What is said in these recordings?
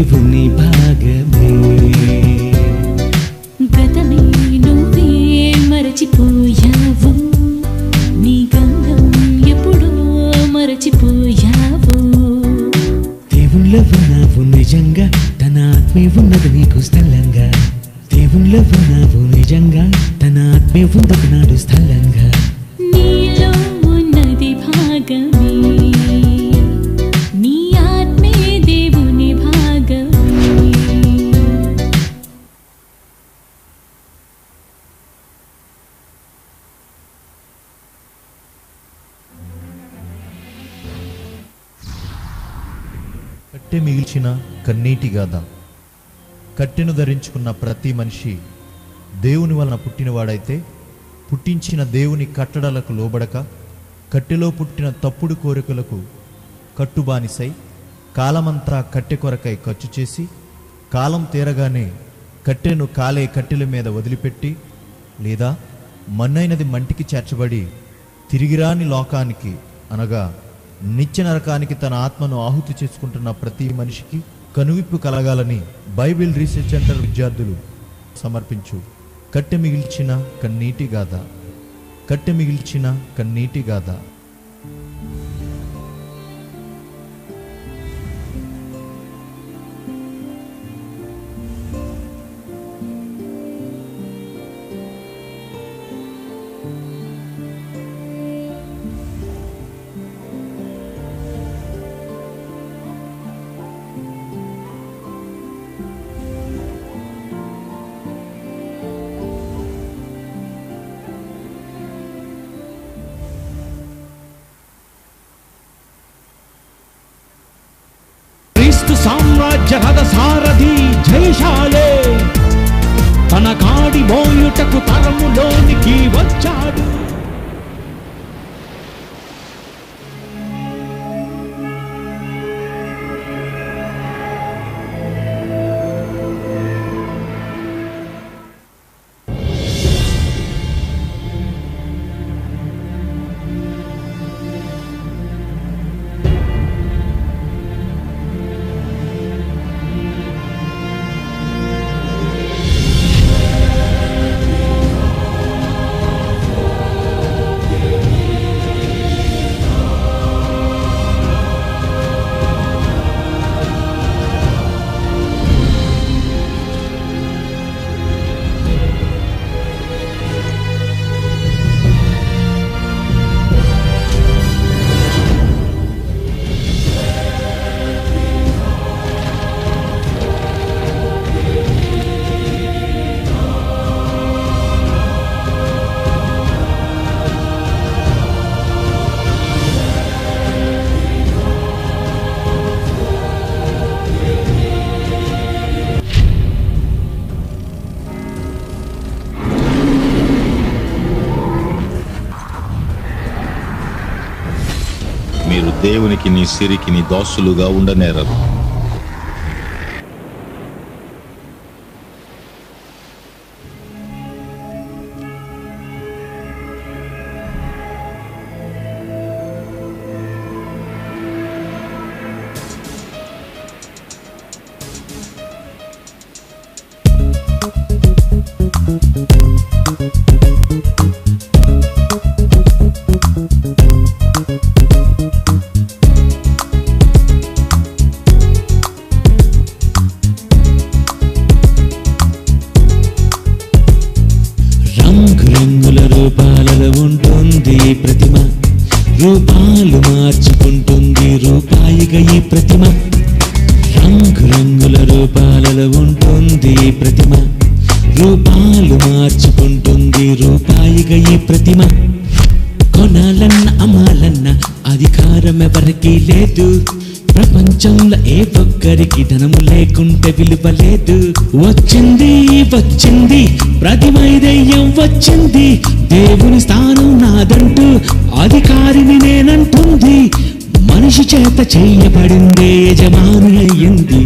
దేవుని భాగమే. గతమే నువ్వే మరచిపోయావు, నీ గంధం ఎప్పుడో మరచిపోయావు. దేవుళ్ళో ఉన్నావు నిజంగా, తన ఆత్మే ఉన్నది నీకు స్థలంగా. దేవుళ్ళో ఉన్నావు నిజంగా, తన ఆత్మే ఉన్నది నాడు స్థలంగా. నీలో ఉన్నది భాగమే, నీ ఆత్మే దేవుని భాగమే. కట్టె మిగిల్చిన కన్నీటి గాథ. కట్టెను ధరించుకున్న ప్రతి మనిషి దేవుని వలన పుట్టినవాడైతే, పుట్టించిన దేవుని కట్టడలకు లోబడక కట్టెలో పుట్టిన తప్పుడు కోరికలకు కట్టుబానిసై కాలమంతా కట్టె కొరకై ఖర్చు చేసి, కాలం తీరగానే కట్టెను కాలే కట్టెల మీద వదిలిపెట్టి, లేదా మన్నైనది మంటికి చేర్చబడి తిరిగిరాని లోకానికి అనగా నిత్య నరకానికి తన ఆత్మను ఆహుతి చేసుకుంటున్న ప్రతి మనిషికి కనువిప్పు కలగాలని బైబిల్ రీసెర్చ్ సెంటర్ విద్యార్థులు సమర్పించు కట్టె మిగిల్చిన కన్నీటి గాథ. కట్టె మిగిల్చిన కన్నీటి గాథ. సామ్రాజ్య రథ సారథి జయశాలే, తన కాడి మోయుటకు తరములోనికి వచ్చాడు. మీరు దేవునికి నీ సిరికి నీ దాసులుగా ఉండనేరరు. రంగుల రూపాలలో ఉంటుంది ప్రతిమ, రూపాలు మార్చుకుంటుంది రూపాయిగా ఈ ప్రతిమ. రంగుల రూపాలలో ఉంటుంది ప్రతిమ, రూపాలు మార్చుకుంటుంది రూపాయిగా ఈ ప్రతిమ. కొనాలన్న అమ్మాలన్న అధికారం ఎవరికీ లేదు, ప్రపంచంలో ఏ ఒక్కరికి ధనము లేకుంటే విలువ లేదు. వచ్చింది వచ్చింది ప్రతిమై దయ్యం వచ్చింది, దేవుని స్థానం నాదంటూ అధికారిని నేనంటుంది. మనిషి చేత చేయబడిందే యజమాని అయ్యింది.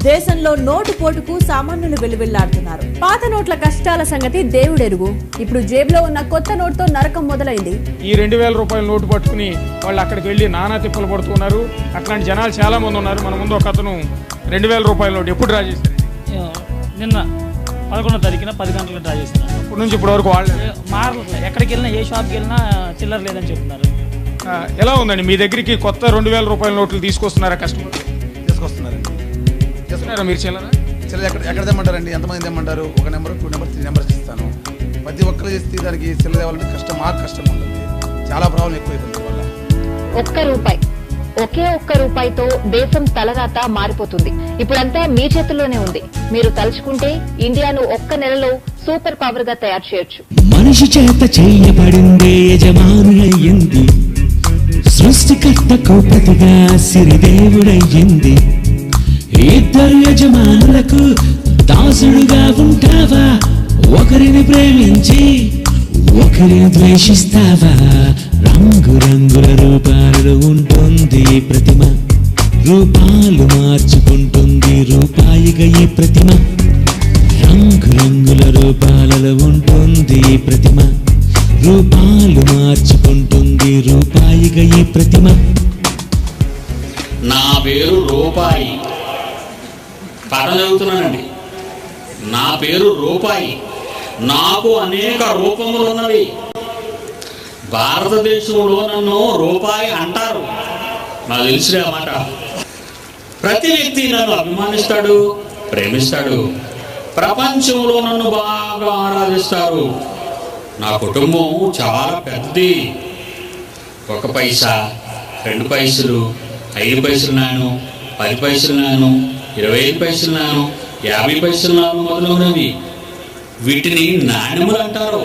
దేశంలో నోటు పోటుకు సామాన్యులు వెలువెళ్లాడుతున్నారు. పాత నోట్ల కష్టాల సంగతి దేవుడెరుగు. ఇప్పుడు జేబులో ఉన్న కొత్త నోటుతో నరకం మొదలైంది. ఈ 2000 రూపాయల నోటు పట్టుకుని వాళ్ళు అక్కడికి వెళ్ళి నానా తిప్పలు పడుతున్నారు. అట్లాంటి జనాలు చాలా మంది ఉన్నారు. మన ముందు ఒక అతను 2000 రూపాయల నోటు ఎప్పుడు డ్రా చేశారు? నిన్న 11వ తారీఖున 10 గంటలకు డ్రా చేస్తున్నాను. ఇప్పటి నుంచి ఇప్పటి వరకు వాళ్ళు మారలేదు. ఎక్కడికి వెళ్ళినా ఏ షాప్కి వెళ్ళినా చిల్లర లేదని చెప్తున్నారు. ఎలా ఉందండి మీ దగ్గరికి కొత్త 2000 రూపాయల నోట్లు తీసుకొస్తున్నారా కస్టమర్? తీసుకొస్తున్నారండి. చేస్తున్నారా మీరు చిల్లర? చిల్లర ఎక్కడ తెమ్మంటారండి? ఎంతమంది తెమ్మంటారు? 1 నెంబర్ 2 నెంబర్ 3 నెంబర్స్ ఇస్తాను. ప్రతి ఒక్కరు చేస్తే దానికి చిల్లర ఇవ్వాలంటే కష్టం, మాకు కష్టం ఉంటుంది. చాలా ప్రాబ్లం ఎక్కువైపోతుంది వల్ల. ఒకే ఒక్క రూపాయితో దేశం తలరాత మారిపోతుంది. ఇప్పుడంతా మీ చేతుల్లోనే ఉంది. మీరు తలుచుకుంటే ఇండియాను ఒక్క నెలలో సూపర్ పవర్ గా తయారు చేయొచ్చు. మనిషి చేత చేయబడిందే యజమాని అయ్యింది, సృష్టికర్తకు ప్రతిగా సిరిదేవుడయ్యింది. ఇద్దరు యజమానులకు దాసుడుగా ఉంటావా? ఒకరిని ప్రేమించి ఒకరిని ద్వేషిస్తావా? రంగురంగుల రూపాలలో ఉంటుంది ప్రతిమ, రూపాలు మార్చుకుంటుంది రూపాయిగా ఈ ప్రతిమ. రంగురంగుల రూపాలలో ఉంటుంది ప్రతిమ, రూపాలు మార్చుకుంటుంది రూపాయిగా ఈ ప్రతిమ. నా పేరు రూపాయి, పాఠం చదువుతున్నానండి. నా పేరు రూపాయి, నాకు అనేక రూపములు ఉన్నవి. భారతదేశంలో నన్ను రూపాయి అంటారు. నాకు తెలిసిన మాట. ప్రతి వ్యక్తి నన్ను అభిమానిస్తాడు, ప్రేమిస్తాడు. ప్రపంచంలో నన్ను బాగా ఆరాధిస్తారు. నా కుటుంబం చాలా పెద్దది. 1 పైసా, 2 పైసలు, 5 పైసలు నాను, 10 పైసలు నాను, 25 పైసలు నాను, 50 పైసలు నాను మొదలైనవి. వీటిని నాణ్యములు అంటారు.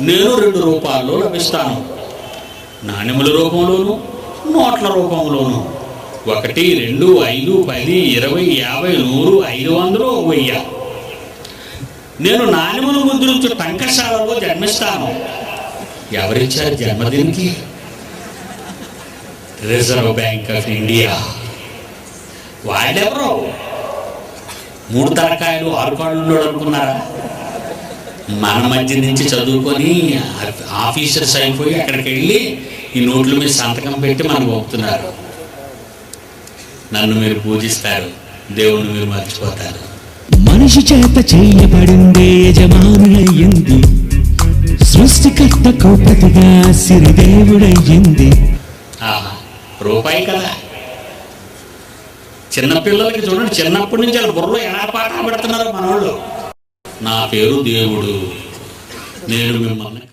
నేను 2 రూపాల్లో లభిస్తాను. నాణ్యముల రూపంలోను, నోట్ల రూపంలోను. 1, 2, 5, 10, 20, 50, 100, 500, 1000. నేను నాణ్యములు ముద్రించే టంకశాలలో జన్మిస్తాను. ఎవరిచ్చారు జన్మదినికి? Reserve Bank of India. వాళ్ళెవరో 3 తలకాయలు 6 కాళ్ళు ఉన్నాడు అనుకున్నారా? మన మధ్య నుంచి చదువుకొని ఆఫీసర్స్ అయిపోయి అక్కడికి వెళ్ళి ఈ నోట్ల మీద సంతకం పెట్టి మనకు పంపుతున్నారు. నన్ను మీరు పూజిస్తారు, దేవుణ్ణి మీరు మర్చిపోతారు. మనిషి చేత చేయబడిందే యజమాని అయ్యింది, సృష్టికర్తకు ప్రతిగా సిరిదేవుడయ్యింది. రూపాయి కదా. చిన్నపిల్లలకి చూడండి, చిన్నప్పటి నుంచి వాళ్ళ బుర్రలో ఎలా పాట పెడుతున్నారు మన వాళ్ళు. నా పేరు దేవుడు, నేను మిమ్మల్ని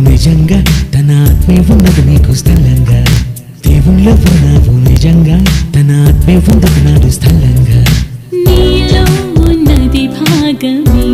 నిజంగా తన ఆత్మే ఉన్నది నీకు స్థలంగా. దేవుళ్ళ ఉన్నావు నిజంగా, తన ఆత్మే ఉన్నది నాడు స్థలంగా. నీలో ఉన్నది భాగమే.